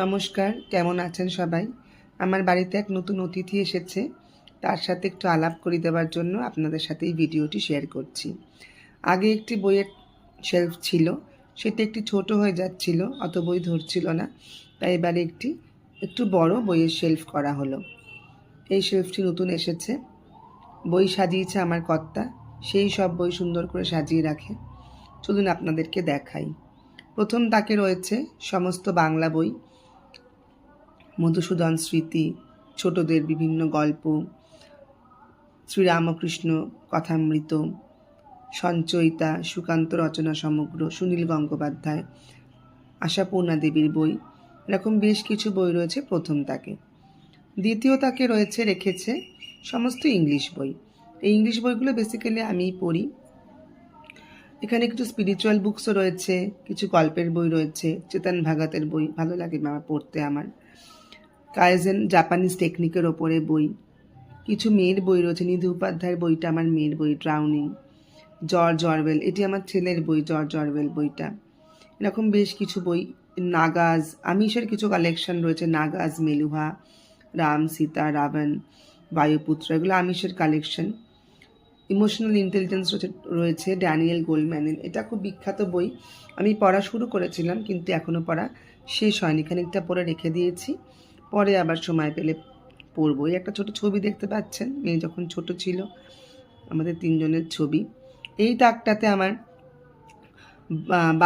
নমস্কার, কেমন আছেন সবাই? আমার বাড়িতে এক নতুন অতিথি এসেছে। তার সাথে একটু আলাপ করিয়ে দেওয়ার জন্য আপনাদের সাথে এই ভিডিওটি শেয়ার করছি। আগে একটি বইয়ের শেলফ ছিল, সেটা একটু ছোট হয়ে যাচ্ছিল, অত বই ধরছিল না। তাই এবারে একটু বড় বইয়ের শেলফ করা হলো। এই শেলফটি নতুন এসেছে। বই সাজিয়েছে আমার কর্তা, সেই সব বই সুন্দর করে সাজিয়ে রাখে। চলুন আপনাদেরকে দেখাই। প্রথম তাকে রয়েছে সমস্ত বাংলা বই, মধুসূদন স্মৃতি, ছোটদের বিভিন্ন গল্প, শ্রীরামকৃষ্ণ কথামৃত, সঞ্চয়িতা, সুকান্ত রচনা সমগ্র, সুনীল গঙ্গোপাধ্যায়, আশাপূর্ণা দেবীর বই, এরকম বেশ কিছু বই রয়েছে প্রথম তাকে। দ্বিতীয় তাকে রেখেছে সমস্ত ইংলিশ বই। এই ইংলিশ বইগুলো বেসিক্যালি আমিই পড়ি। এখানে কিছু স্পিরিচুয়াল বুকসও রয়েছে, কিছু গল্পের বই রয়েছে, চেতন ভাগতের বই ভালো লাগে পড়তে আমার। কাইজেন জাপানিজ টেকনিকের ওপরে বই, কিছু মেয়ের বই রয়েছে। নিধি উপাধ্যায়ের বইটা আমার মেয়ের বই, ড্রাউনিং। জর্জ অরওয়েল, এটি আমার ছেলের বই, জর্জ অরওয়েল বইটা। এরকম বেশ কিছু বই। নাগাজ, আমিষের কিছু কালেকশন রয়েছে, নাগাজ, মেলুহা, রাম, সীতা, রাবণ, বায়ুপুত্র, এগুলো আমিষের কালেকশন। ইমোশনাল ইন্টেলিজেন্স রয়েছে ড্যানিয়েল গোল্ডম্যানের, এটা খুব বিখ্যাত বই। আমি পড়া শুরু করেছিলাম কিন্তু এখনও পড়া শেষ হয়নি, খানিকটা পড়ে রেখে দিয়েছি, পরে আবার সময় পেলে পড়বো। এই একটা ছোট ছবি দেখতে পাচ্ছেন, মেয়ে যখন ছোট ছিল, আমাদের তিনজনের ছবি। এই তাকটাতে আমার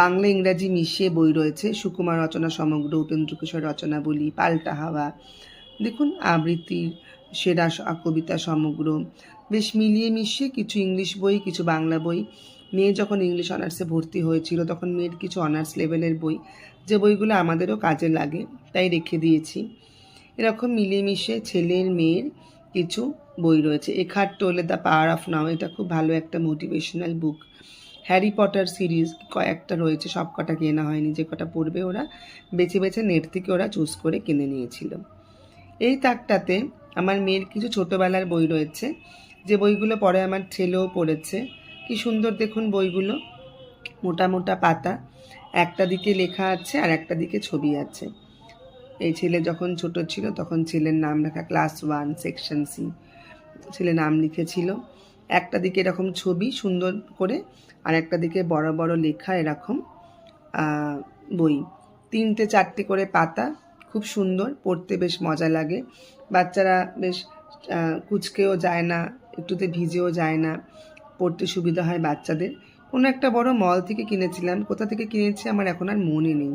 বাংলা ইংরাজি মিশিয়ে বই রয়েছে। সুকুমার রচনা সমগ্র, উপেন্দ্র কিশোর রচনাবলী, পাল্টা হাওয়া, দেখুন আবৃত্তির সেরা কবিতা সমগ্র, বেশ মিলিয়ে মিশিয়ে কিছু ইংলিশ বই, কিছু বাংলা বই। মেয়ে যখন ইংলিশ অনার্সে ভর্তি হয়েছিল তখন মেয়ের কিছু অনার্স লেভেলের বই, যে বইগুলো আমাদেরও কাজে লাগে, তাই রেখে দিয়েছি। এরকম মিলিয়ে মিশিয়ে ছেলের মেয়ের কিছু বই রয়েছে। এখার্ট টোলে দ্য পাওয়ার অফ নাও, এটা খুব ভালো একটা মোটিভেশনাল বুক। হ্যারি পটার সিরিজ কয়েকটা রয়েছে, সব কটা কেনা হয়নি, যে কটা পড়বে ওরা বেছে বেছে নেট থেকে ওরা চুজ করে কিনে নিয়েছিল। এই তাকটাতে আমার মেয়ের কিছু ছোটোবেলার বই রয়েছে, যে বইগুলো পরে আমার ছেলেও পড়েছে। কি সুন্দর দেখুন বইগুলো, মোটা মোটা পাতা, একটা দিকে লেখা আছে আর একটা দিকে ছবি আছে। এই ছেলে যখন ছোট ছিল তখন ছেলের নাম লেখা, ক্লাস 1 সেকশন সি, ছেলে নাম লিখেছিল। একটা দিকে এরকম ছবি সুন্দর করে, আর একটা দিকে বড় বড় লেখা এরকম বই। 3টে 4টে করে পাতা, খুব সুন্দর, পড়তে বেশ মজা লাগে। বাচ্চারা বেশ কুচকেও যায় না, একটুতে ভিজেও যায় না, পড়তে সুবিধা হয় বাচ্চাদের। কোনো একটা বড় মল থেকে কিনেছিলাম, কোথা থেকে কিনেছি আমার এখন আর মনে নেই।